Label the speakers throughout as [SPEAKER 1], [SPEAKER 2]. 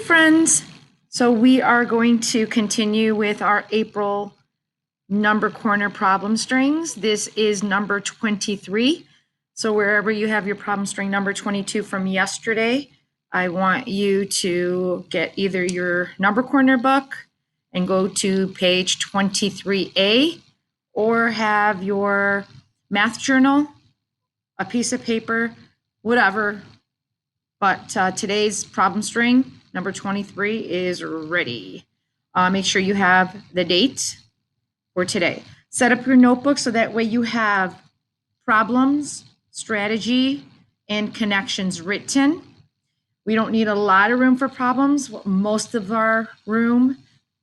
[SPEAKER 1] friends. So we are going to continue with our April number corner problem strings. This is number 23. So wherever you have your problem string number 22 from yesterday, I want you to get either your number corner book and go to page 23A, or have your math journal, a piece of paper, whatever. But today's problem string, number 23, is ready. Make sure you have the date for today. Set up your notebook so that way you have problems, strategy, and connections written. We don't need a lot of room for problems. Most of our room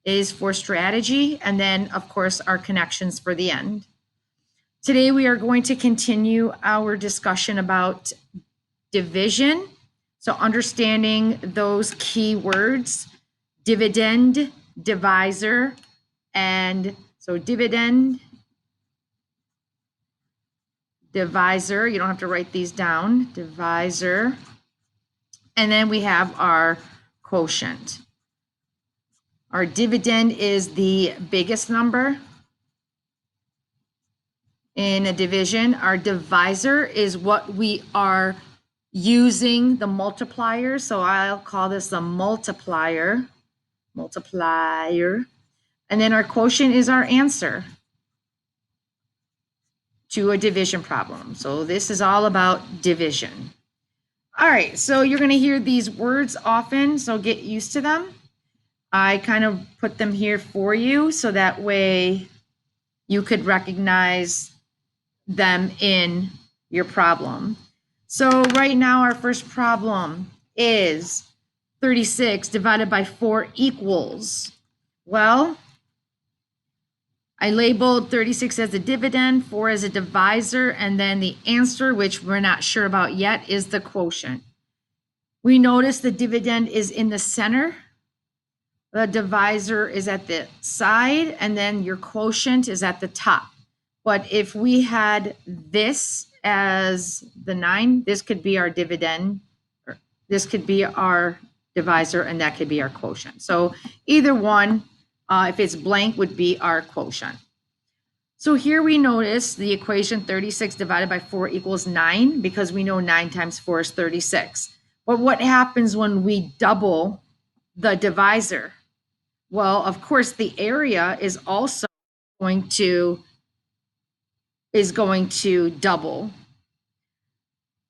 [SPEAKER 1] is for strategy, and then, of course, our connections for the end. Today, we are going to continue our discussion about division. So understanding those key words, dividend, divisor, and so dividend, divisor, you don't have to write these down, divisor, and then we have our quotient. Our dividend is the biggest number in a division. Our divisor is what we are using, the multiplier. So I'll call this the multiplier. And then our quotient is our answer to a division problem. So this is all about division. All right, so you're going to hear these words often, so get used to them. I kind of put them here for you so that way you could recognize them in your problem. So right now our first problem is 36 divided by 4 equals. Well, I labeled 36 as a dividend, 4 as a divisor, and then the answer, which we're not sure about yet, is the quotient. We notice the dividend is in the center, the divisor is at the side, and then your quotient is at the top. But if we had this as the 9, this could be our dividend, or this could be our divisor, and that could be our quotient. So either one, if it's blank, would be our quotient. So here we notice the equation 36 divided by 4 equals 9, because we know 9 times 4 is 36. But what happens when we double the divisor? Well, of course, the area is also going to double.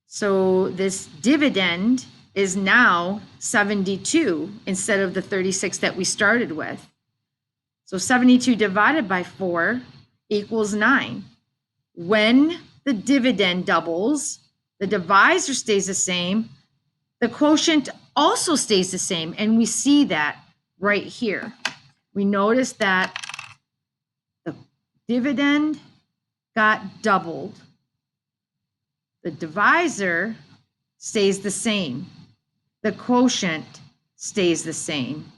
[SPEAKER 1] So this dividend is now 72 instead of the 36 that we started with. So 72 divided by 4 equals 9. When the dividend doubles, the divisor stays the same, the quotient also stays the same, and we see that right here. We notice that the dividend got doubled. The divisor stays the same. The quotient stays the same.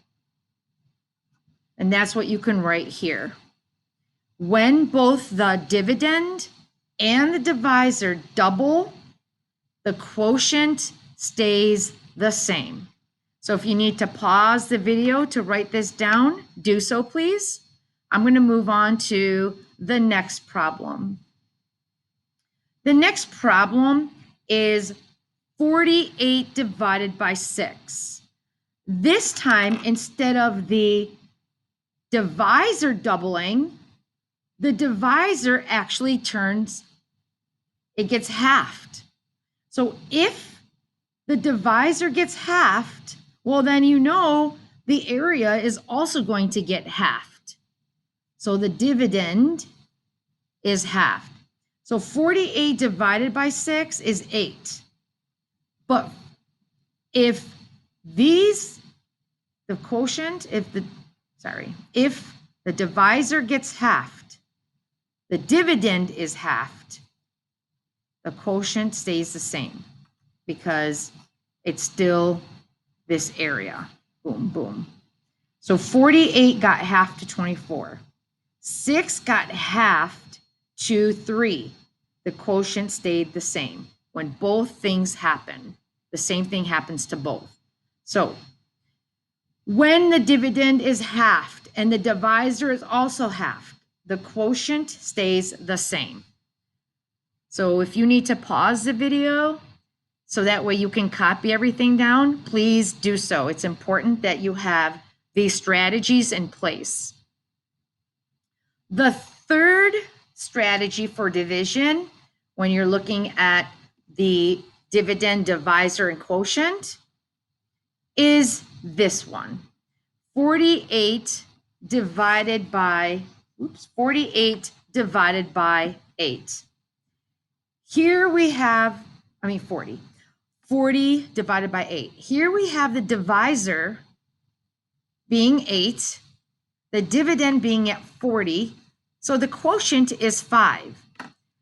[SPEAKER 1] And that's what you can write here. When both the dividend and the divisor double, the quotient stays the same. So if you need to pause the video to write this down, do so, please. I'm going to move on to the next problem. The next problem is 48 divided by 6. This time, instead of the divisor doubling, the divisor actually gets halved. So if the divisor gets halved, well, then you know the area is also going to get halved. So the dividend is halved. So 48 divided by 6 is 8. But if the divisor gets halved, the dividend is halved, the quotient stays the same because it's still this area. Boom, boom. So 48 got halved to 24. 6 got halved to 3. The quotient stayed the same. When both things happen, the same thing happens to both. So When the dividend is halved and the divisor is also halved, the quotient stays the same. So if you need to pause the video so that way you can copy everything down, please do so. It's important that you have these strategies in place. The third strategy for division, when you're looking at the dividend, divisor, and quotient, is this one. 48 divided by 8. Here we have, 40. 40 divided by 8. Here we have the divisor being 8, the dividend being at 40, so the quotient is 5.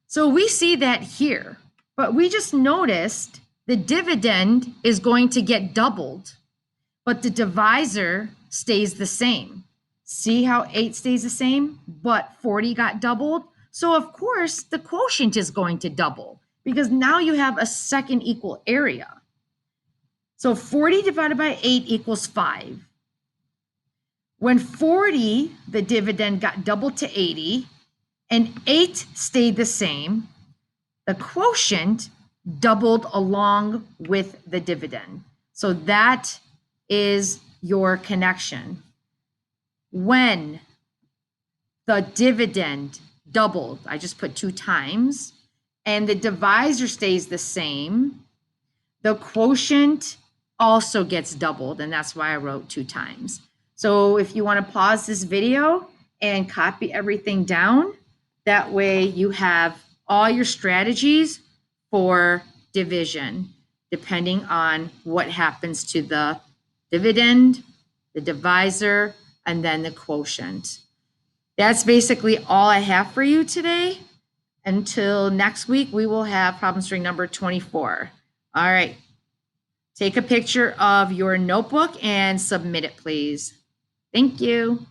[SPEAKER 1] So we see that here, but we just noticed the dividend is going to get doubled, but the divisor stays the same. See how 8 stays the same, but 40 got doubled? So of course, the quotient is going to double because now you have a second equal area. So 40 divided by 8 equals 5. When 40, the dividend got doubled to 80, and 8 stayed the same, the quotient doubled along with the dividend. So that is your connection. When the dividend doubled, I just put 2 times, and the divisor stays the same, the quotient also gets doubled, and that's why I wrote 2 times. So if you want to pause this video and copy everything down, that way you have all your strategies for division, depending on what happens to the dividend, the divisor, and then the quotient. That's basically all I have for you today. Until next week, we will have problem string number 24. All right. Take a picture of your notebook and submit it, please. Thank you.